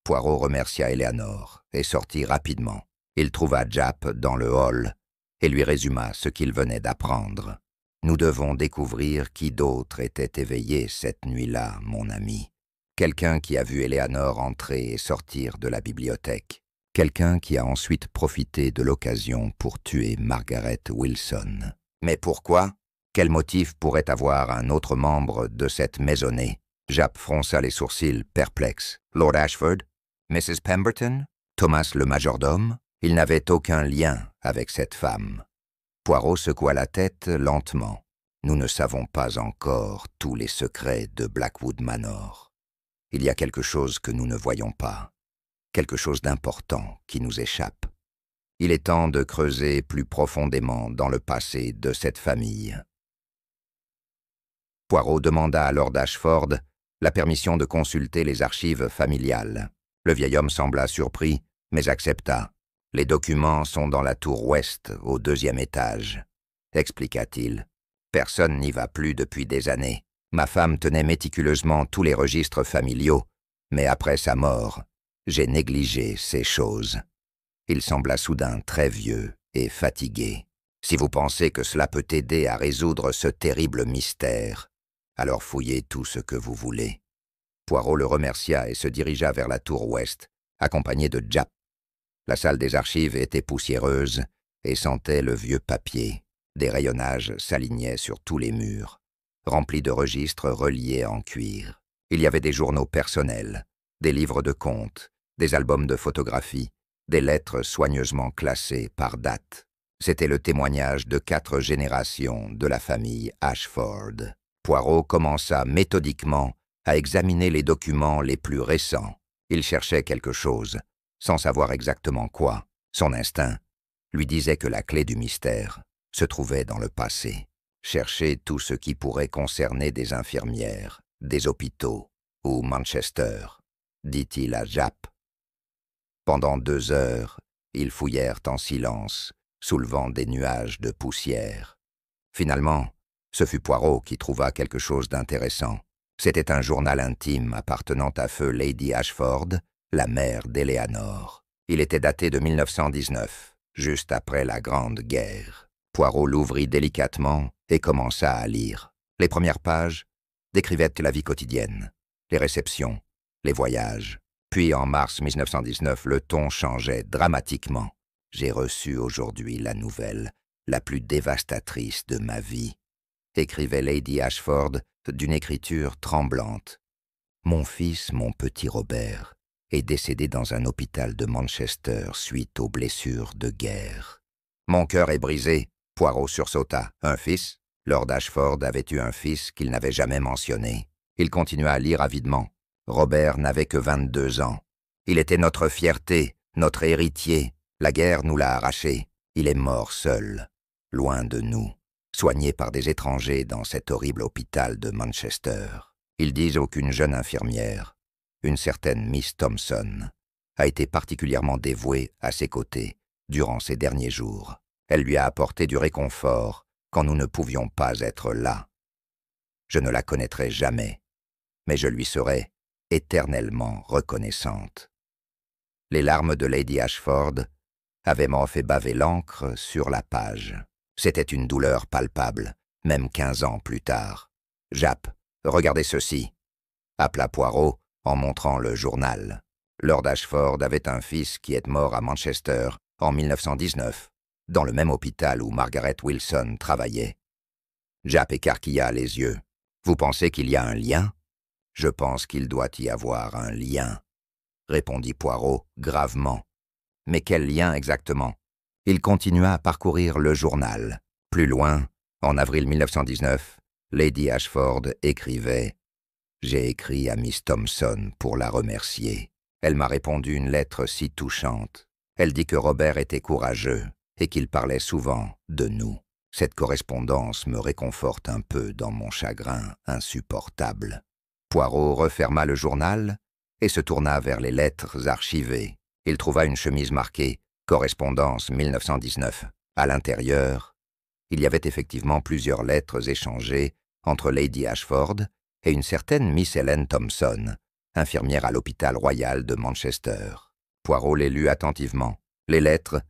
Speaker 1: Poirot remercia Eleanor et sortit rapidement. Il trouva Japp dans le hall et lui résuma ce qu'il venait d'apprendre. « Nous devons découvrir qui d'autre était éveillé cette nuit-là, mon ami. Quelqu'un qui a vu Eleanor entrer et sortir de la bibliothèque. Quelqu'un qui a ensuite profité de l'occasion pour tuer Margaret Wilson. Mais pourquoi? Quel motif pourrait avoir un autre membre de cette maisonnée? » Japp fronça les sourcils perplexe. « Lord Ashford? Mrs. Pemberton? Thomas le majordome? Il n'avait aucun lien avec cette femme. » Poirot secoua la tête lentement. « Nous ne savons pas encore tous les secrets de Blackwood Manor. Il y a quelque chose que nous ne voyons pas, quelque chose d'important qui nous échappe. Il est temps de creuser plus profondément dans le passé de cette famille. » Poirot demanda à Lord Ashford la permission de consulter les archives familiales. Le vieil homme sembla surpris, mais accepta. « Les documents sont dans la tour ouest, au 2e étage, » expliqua-t-il. « Personne n'y va plus depuis des années. Ma femme tenait méticuleusement tous les registres familiaux, mais après sa mort, j'ai négligé ces choses. » Il sembla soudain très vieux et fatigué. « Si vous pensez que cela peut aider à résoudre ce terrible mystère, alors fouillez tout ce que vous voulez. » Poirot le remercia et se dirigea vers la tour ouest, accompagné de Japp. La salle des archives était poussiéreuse et sentait le vieux papier. Des rayonnages s'alignaient sur tous les murs, remplis de registres reliés en cuir. Il y avait des journaux personnels, des livres de comptes, des albums de photographies, des lettres soigneusement classées par date. C'était le témoignage de 4 générations de la famille Ashford. Poirot commença méthodiquement à examiner les documents les plus récents. Il cherchait quelque chose, sans savoir exactement quoi. Son instinct lui disait que la clé du mystère se trouvait dans le passé. Chercher tout ce qui pourrait concerner des infirmières, des hôpitaux ou Manchester, dit-il à Japp. Pendant 2 heures, ils fouillèrent en silence, soulevant des nuages de poussière. Finalement, ce fut Poirot qui trouva quelque chose d'intéressant. C'était un journal intime appartenant à feu Lady Ashford, la mère d'Eleanor. Il était daté de 1919, juste après la Grande Guerre. Poirot l'ouvrit délicatement et commença à lire. Les premières pages décrivaient la vie quotidienne, les réceptions, les voyages. Puis en mars 1919, le ton changeait dramatiquement. « J'ai reçu aujourd'hui la nouvelle la plus dévastatrice de ma vie », écrivait Lady Ashford d'une écriture tremblante. « Mon fils, mon petit Robert, est décédé dans un hôpital de Manchester suite aux blessures de guerre. »« Mon cœur est brisé. » Poirot sursauta. « Un fils ?» Lord Ashford avait eu un fils qu'il n'avait jamais mentionné. Il continua à lire avidement. Robert n'avait que 22 ans. Il était notre fierté, notre héritier. La guerre nous l'a arraché. Il est mort seul, loin de nous, soigné par des étrangers dans cet horrible hôpital de Manchester. Ils disent qu'une jeune infirmière, une certaine Miss Thompson, a été particulièrement dévouée à ses côtés durant ces derniers jours. Elle lui a apporté du réconfort quand nous ne pouvions pas être là. Je ne la connaîtrai jamais, mais je lui serai éternellement reconnaissante. » Les larmes de Lady Ashford avaient fait baver l'encre sur la page. C'était une douleur palpable, même 15 ans plus tard. « Japp, regardez ceci !» appela Poirot en montrant le journal. Lord Ashford avait un fils qui est mort à Manchester en 1919, dans le même hôpital où Margaret Wilson travaillait. Japp écarquilla les yeux. « Vous pensez qu'il y a un lien ?»« Je pense qu'il doit y avoir un lien, » répondit Poirot gravement. « Mais quel lien exactement ?» Il continua à parcourir le journal. Plus loin, en avril 1919, Lady Ashford écrivait « J'ai écrit à Miss Thompson pour la remercier. Elle m'a répondu une lettre si touchante. Elle dit que Robert était courageux et qu'il parlait souvent de nous. Cette correspondance me réconforte un peu dans mon chagrin insupportable. » Poirot referma le journal et se tourna vers les lettres archivées. Il trouva une chemise marquée « Correspondance 1919 ». À l'intérieur, il y avait effectivement plusieurs lettres échangées entre Lady Ashford et une certaine Miss Helen Thompson, infirmière à l'hôpital royal de Manchester. Poirot les lut attentivement. Les lettres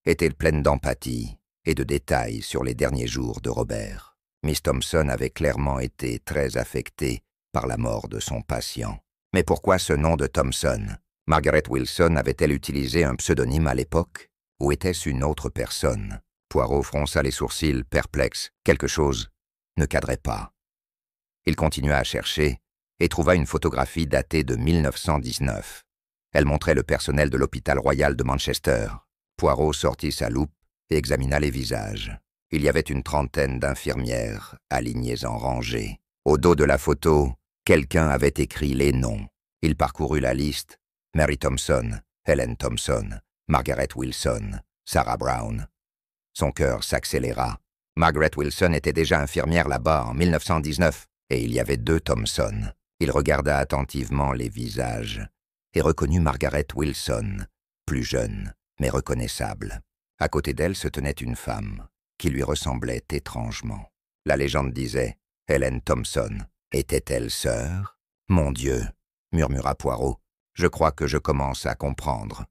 Speaker 1: étaient pleines d'empathie et de détails sur les derniers jours de Robert. Miss Thompson avait clairement été très affectée par la mort de son patient. Mais pourquoi ce nom de Thompson? Margaret Wilson avait-elle utilisé un pseudonyme à l'époque? Ou était-ce une autre personne? Poirot fronça les sourcils, perplexe. Quelque chose ne cadrait pas. Il continua à chercher et trouva une photographie datée de 1919. Elle montrait le personnel de l'hôpital royal de Manchester. Poirot sortit sa loupe et examina les visages. Il y avait une trentaine d'infirmières, alignées en rangées. Au dos de la photo, quelqu'un avait écrit les noms. Il parcourut la liste. Mary Thompson, Helen Thompson, Margaret Wilson, Sarah Brown. Son cœur s'accéléra. Margaret Wilson était déjà infirmière là-bas en 1919, et il y avait 2 Thompson. Il regarda attentivement les visages et reconnut Margaret Wilson, plus jeune, mais reconnaissable. À côté d'elle se tenait une femme, qui lui ressemblait étrangement. La légende disait « Helen Thompson ». Était-elle sœur? « Mon Dieu !» murmura Poirot. « Je crois que je commence à comprendre. »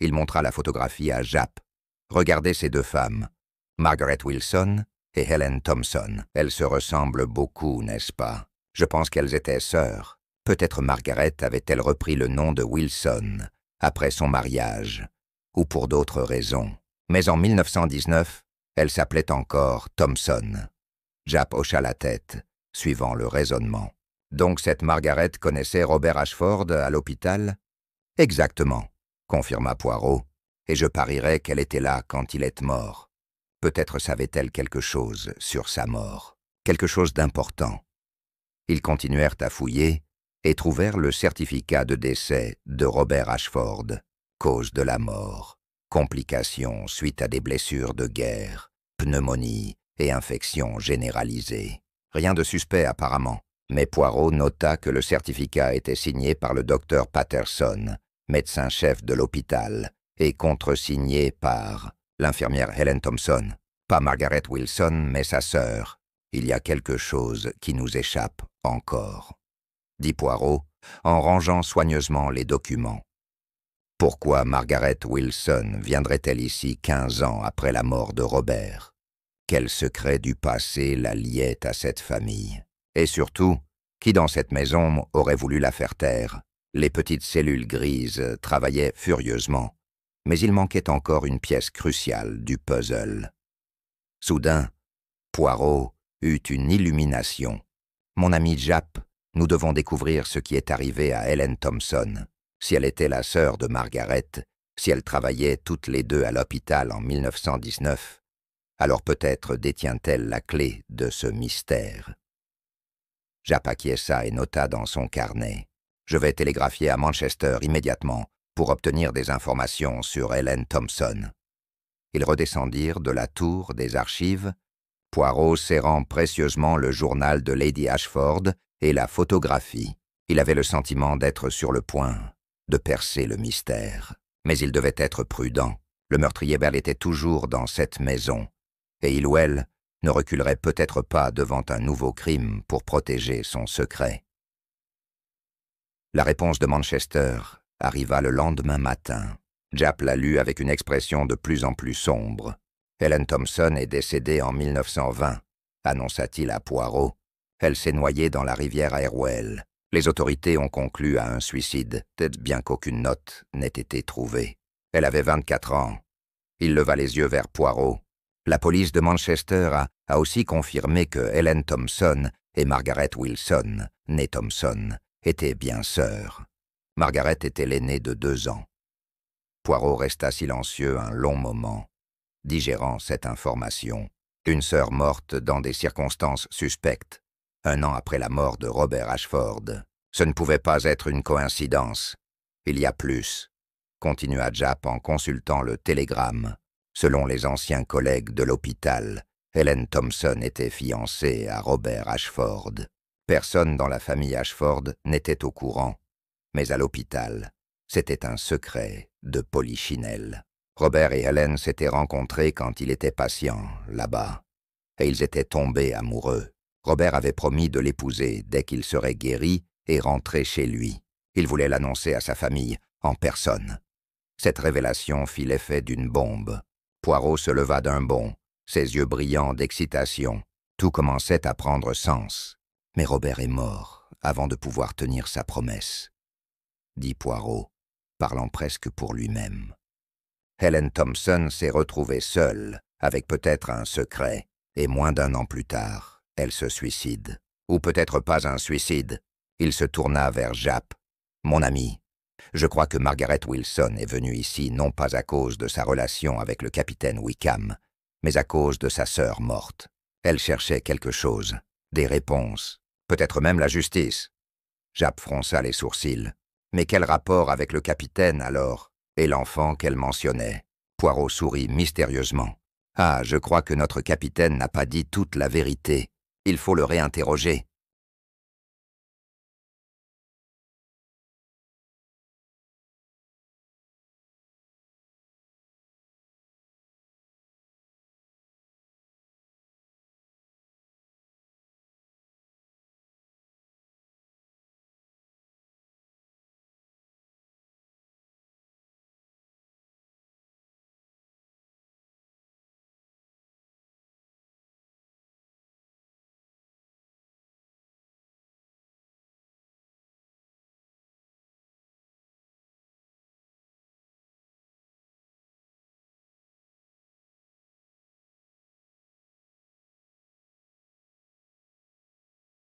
Speaker 1: Il montra la photographie à Japp. « Regardez ces 2 femmes, Margaret Wilson et Helen Thompson. Elles se ressemblent beaucoup, n'est-ce pas? Je pense qu'elles étaient sœurs. Peut-être Margaret avait-elle repris le nom de Wilson après son mariage, ou pour d'autres raisons. Mais en 1919, elle s'appelait encore Thompson. » Japp hocha la tête, suivant le raisonnement. « Donc cette Margaret connaissait Robert Ashford à l'hôpital? »« Exactement, » confirma Poirot, « et je parierais qu'elle était là quand il est mort. Peut-être savait-elle quelque chose sur sa mort, quelque chose d'important. » Ils continuèrent à fouiller et trouvèrent le certificat de décès de Robert Ashford, cause de la mort, complications suite à des blessures de guerre, pneumonie et infection généralisée. Rien de suspect apparemment, mais Poirot nota que le certificat était signé par le docteur Patterson, médecin-chef de l'hôpital, et contresigné par l'infirmière Helen Thompson, pas Margaret Wilson, mais sa sœur. Il y a quelque chose qui nous échappe encore, dit Poirot, en rangeant soigneusement les documents. Pourquoi Margaret Wilson viendrait-elle ici 15 ans après la mort de Robert? Quel secret du passé la liait à cette famille? Et surtout, qui dans cette maison aurait voulu la faire taire? Les petites cellules grises travaillaient furieusement, mais il manquait encore une pièce cruciale du puzzle. Soudain, Poirot eut une illumination. « Mon ami Japp, nous devons découvrir ce qui est arrivé à Helen Thompson. Si elle était la sœur de Margaret, si elles travaillaient toutes les 2 à l'hôpital en 1919, alors peut-être détient-elle la clé de ce mystère. » Japp acquiesça et nota dans son carnet. « Je vais télégraphier à Manchester immédiatement pour obtenir des informations sur Helen Thompson. » Ils redescendirent de la tour des archives, Poirot serrant précieusement le journal de Lady Ashford et la photographie. Il avait le sentiment d'être sur le point de percer le mystère. Mais il devait être prudent. Le meurtrier Bell était toujours dans cette maison, et il ou elle ne reculerait peut-être pas devant un nouveau crime pour protéger son secret. La réponse de Manchester arriva le lendemain matin. Japp la lut avec une expression de plus en plus sombre. « Helen Thompson est décédée en 1920, annonça-t-il à Poirot. Elle s'est noyée dans la rivière Irwell. Les autorités ont conclu à un suicide, bien qu'aucune note n'ait été trouvée. Elle avait 24 ans. » Il leva les yeux vers Poirot. La police de Manchester a aussi confirmé que Helen Thompson et Margaret Wilson, née Thompson, étaient bien sœurs. Margaret était l'aînée de 2 ans. Poirot resta silencieux un long moment, digérant cette information. Une sœur morte dans des circonstances suspectes, 1 an après la mort de Robert Ashford. Ce ne pouvait pas être une coïncidence. Il y a plus, continua Japp en consultant le télégramme. Selon les anciens collègues de l'hôpital, Helen Thompson était fiancée à Robert Ashford. Personne dans la famille Ashford n'était au courant, mais à l'hôpital, c'était un secret de polichinelle. Robert et Helen s'étaient rencontrés quand il était patient, là-bas, et ils étaient tombés amoureux. Robert avait promis de l'épouser dès qu'il serait guéri et rentré chez lui. Il voulait l'annoncer à sa famille, en personne. Cette révélation fit l'effet d'une bombe. Poirot se leva d'un bond, ses yeux brillants d'excitation. Tout commençait à prendre sens. Mais Robert est mort avant de pouvoir tenir sa promesse, dit Poirot, parlant presque pour lui-même. Helen Thompson s'est retrouvée seule, avec peut-être un secret, et moins d'1 an plus tard, elle se suicide. Ou peut-être pas un suicide. Il se tourna vers Japp. « Mon ami, je crois que Margaret Wilson est venue ici non pas à cause de sa relation avec le capitaine Wickham, mais à cause de sa sœur morte. Elle cherchait quelque chose, des réponses, peut-être même la justice. » Japp fronça les sourcils. « Mais quel rapport avec le capitaine, alors, et l'enfant qu'elle mentionnait ?» Poirot sourit mystérieusement. « Ah, je crois que notre capitaine n'a pas dit toute la vérité. Il faut le réinterroger. »